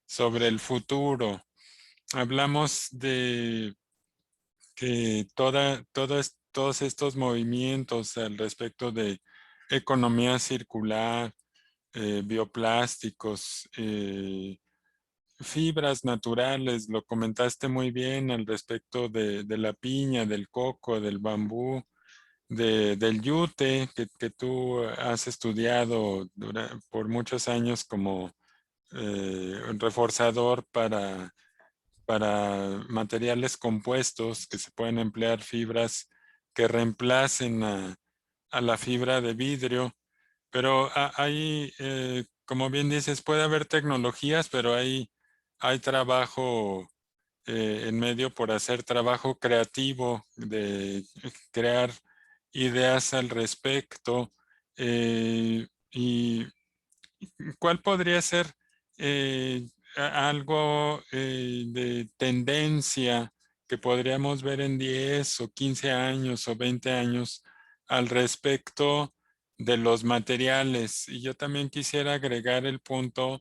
sobre el futuro. Hablamos de que todos estos movimientos al respecto de economía circular, bioplásticos, fibras naturales, lo comentaste muy bien al respecto de la piña, del coco, del bambú, del yute que tú has estudiado por muchos años como reforzador para materiales compuestos que se pueden emplear fibras que reemplacen a la fibra de vidrio. Pero hay, como bien dices, puede haber tecnologías, pero hay trabajo en medio por hacer trabajo creativo, de crear ideas al respecto. ¿Y cuál podría ser algo de tendencia que podríamos ver en 10 o 15 años o 20 años al respecto de los materiales? Y yo también quisiera agregar el punto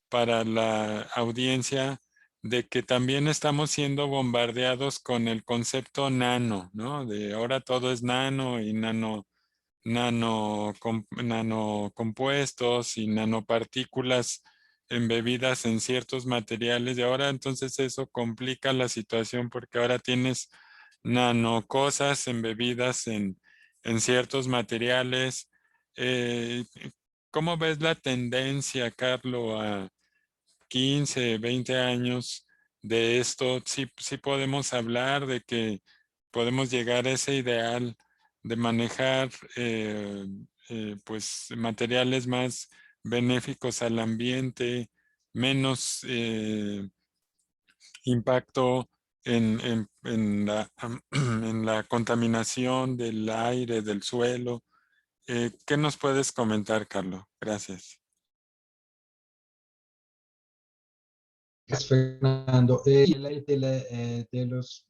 para la audiencia de que también estamos siendo bombardeados con el concepto nano, ¿no? De ahora todo es nano y nano nanocompuestos y nanopartículas embebidas en ciertos materiales, y ahora entonces eso complica la situación porque ahora tienes nanocosas embebidas en ciertos materiales. Eh, ¿Cómo ves la tendencia, Carlos, a 15, 20 años de esto? Sí, sí podemos hablar de que podemos llegar a ese ideal de manejar pues materiales más benéficos al ambiente, menos impacto en la contaminación del aire, del suelo. ¿Qué nos puedes comentar, Carlos? Gracias. Gracias, Fernando. De los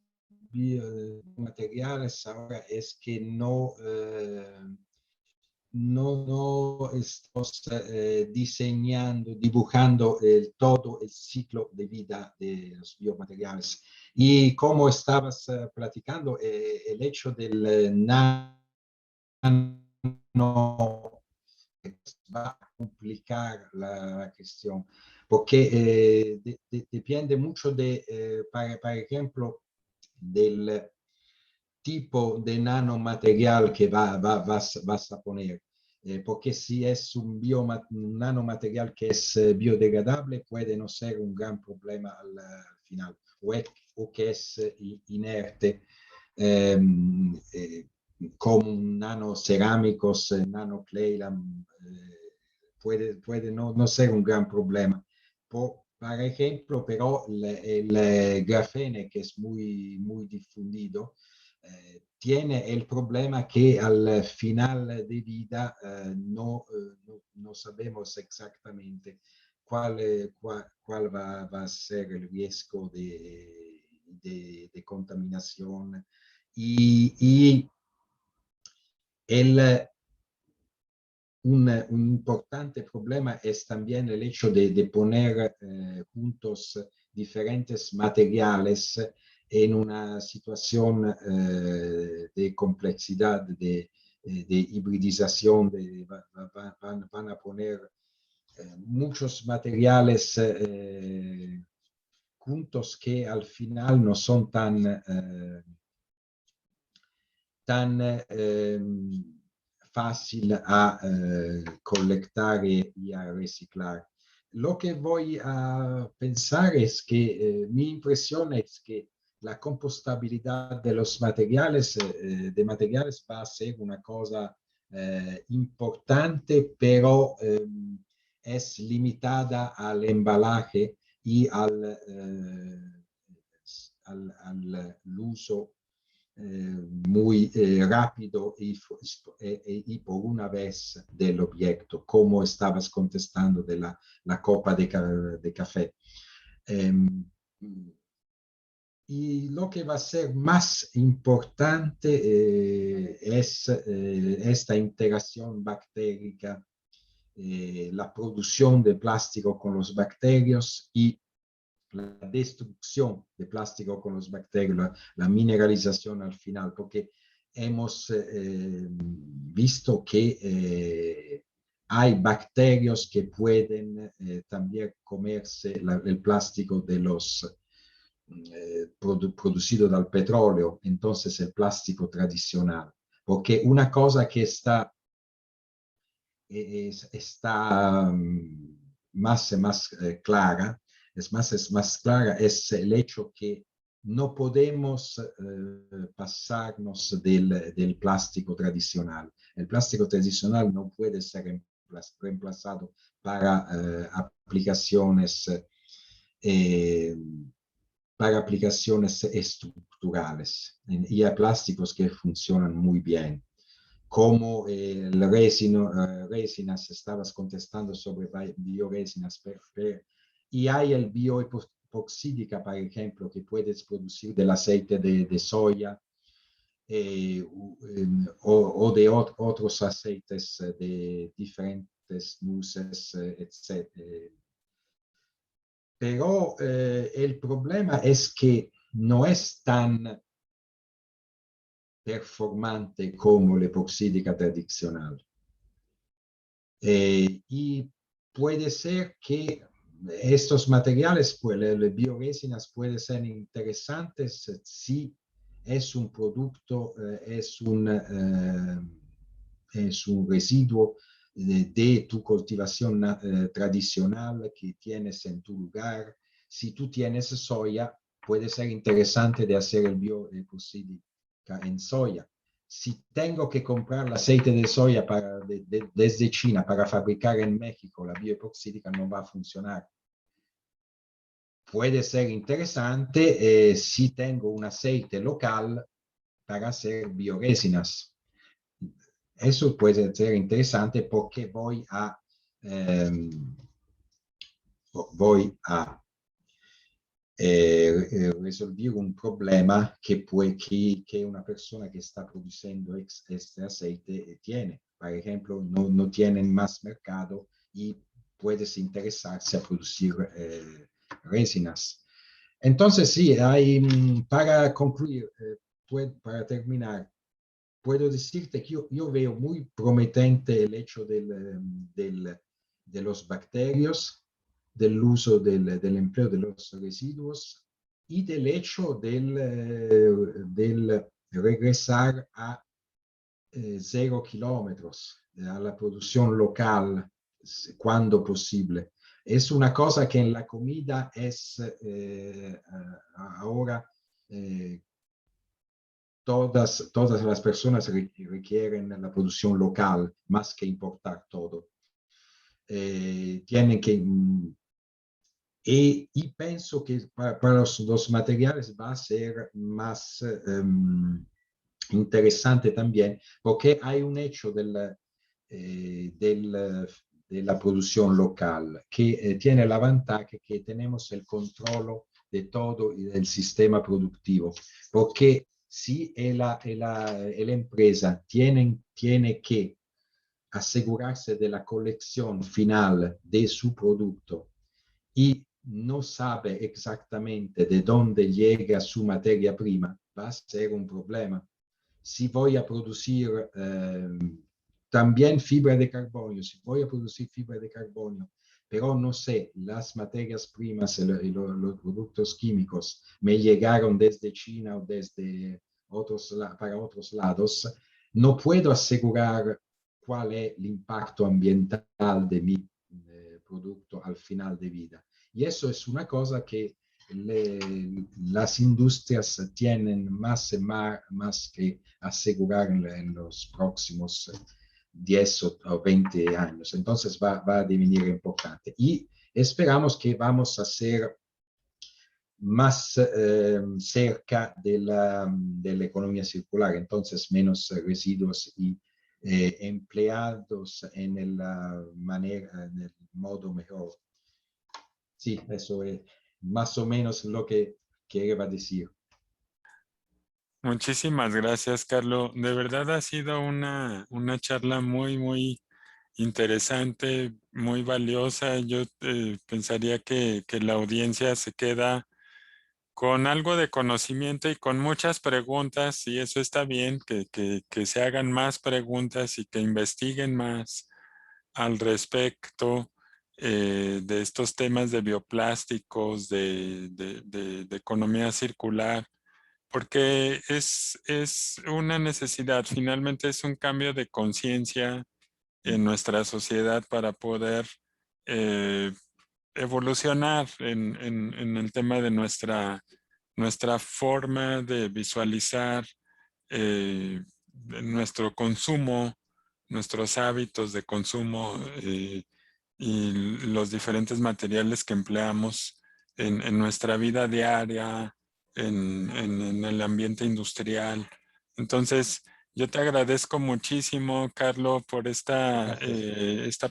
biomateriales ahora es que no estamos diseñando, dibujando todo el ciclo de vida de los biomateriales. Y como estabas platicando, el hecho del nano va a complicar la cuestión, porque depende mucho para ejemplo, del tipo de nanomaterial que vas a poner. Porque si es un nanomaterial que es biodegradable, puede no ser un gran problema al final, o que es inerte, como nanocerámicos, nanoclay, puede no ser un gran problema. Por ejemplo, pero el grafene, que es muy difundido, tiene el problema que al final de vida no sabemos exactamente cuál va a ser el riesgo de contaminación. Y un importante problema es también el hecho de poner juntos diferentes materiales en una situación de complejidad, de hibridización, van a poner muchos materiales juntos que al final no son tan fácil a colectar y a reciclar. Lo que voy a pensar es que mi impresión es que la compostabilidad de los materiales, va a ser una cosa importante, pero es limitada al embalaje y al uso muy rápido y por una vez del objeto, como estabas contestando de la copa de café. Y lo que va a ser más importante es esta interacción bactérica, la producción de plástico con los bacterios y la destrucción de plástico con los bacterios, la mineralización al final, porque hemos visto que hay bacterias que pueden también comerse el plástico de los producido dal petróleo, entonces el plástico tradicional. Porque una cosa que está más clara, es más clara, es el hecho que no podemos pasarnos del plástico tradicional. El plástico tradicional no puede ser reemplazado para eh, aplicaciones estructurales. Y hay plásticos que funcionan muy bien, como resinas, estabas contestando sobre bioresinas, y hay el bioepoxídica, por ejemplo, que puedes producir del aceite de soya o de otros aceites de diferentes nueces, etc. Pero el problema es que no es tan performante como la epoxídica tradicional. Y puede ser que estos materiales, pues las bioresinas pueden ser interesantes si es un producto, es un residuo de tu cultivación tradicional que tienes en tu lugar. Si tú tienes soya, puede ser interesante de hacer el bioepoxídica en soya. Si tengo que comprar el aceite de soya desde China para fabricar en México la bioepoxídica, no va a funcionar. Puede ser interesante si tengo un aceite local para hacer bioresinas. Eso puede ser interesante porque voy a resolver un problema que una persona que está produciendo este aceite tiene. Por ejemplo, no tienen más mercado y puedes interesarse a producir resinas. Entonces, sí, para concluir, para terminar, puedo decirte que yo veo muy prometente el hecho de los bacterios, del uso del empleo de los residuos y del hecho del regresar a 0 kilómetros, a la producción local cuando posible. Es una cosa que en la comida es ahora todas las personas requieren la producción local más que importar todo. Tienen que y pienso que para los materiales va a ser más interesante también porque hay un hecho de la producción local que tiene la ventaja que tenemos el control de todo el sistema productivo, porque si la empresa tiene que asegurarse de la colección final de su producto y no sabe exactamente de dónde llega su materia prima, va a ser un problema. Si voy a producir también fibra de carbonio, si voy a producir fibra de carbonio, pero no sé, las materias primas y los productos químicos me llegaron desde China o desde para otros lados, no puedo asegurar cuál es el impacto ambiental de mi producto al final de vida. Y eso es una cosa que las industrias tienen más que asegurar en los próximos 10 o 20 años. Entonces va a devenir importante. Y esperamos que vamos a ser más cerca de la economía circular, entonces menos residuos y empleados en el modo mejor. Sí, eso es más o menos lo que quería decir. Muchísimas gracias, Carlos. De verdad ha sido una charla muy, muy interesante, muy valiosa. Yo pensaría que la audiencia se queda con algo de conocimiento y con muchas preguntas, y eso está bien, que se hagan más preguntas y que investiguen más al respecto de estos temas de bioplásticos, de economía circular, porque es una necesidad, finalmente es un cambio de conciencia en nuestra sociedad para poder eh, evolucionar en el tema de nuestra forma de visualizar nuestro consumo, nuestros hábitos de consumo y los diferentes materiales que empleamos en nuestra vida diaria, en el ambiente industrial. Entonces, yo te agradezco muchísimo, Carlos, por esta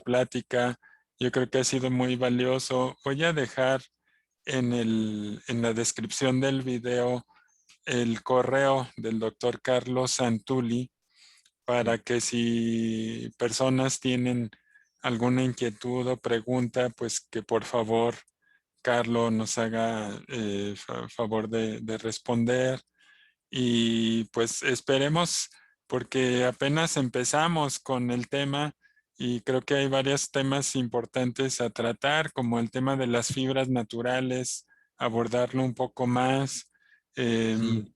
plática. Yo creo que ha sido muy valioso. Voy a dejar en la descripción del video el correo del doctor Carlos Santulli para que si personas tienen alguna inquietud o pregunta, pues que por favor Carlos nos haga favor de responder. y pues esperemos, porque apenas empezamos con el tema y creo que hay varios temas importantes a tratar, como el tema de las fibras naturales, abordarlo un poco más, Sí,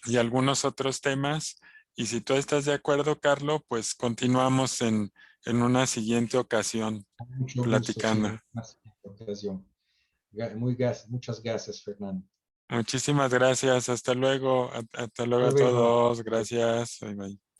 y algunos otros temas. Y si tú estás de acuerdo, Carlos, pues continuamos en una siguiente ocasión con mucho gusto, sí, platicando. en una siguiente ocasión. Muchas gracias, Fernando. Muchísimas gracias. Hasta luego. Hasta luego Hasta a luego. todos. Gracias. Bye, bye.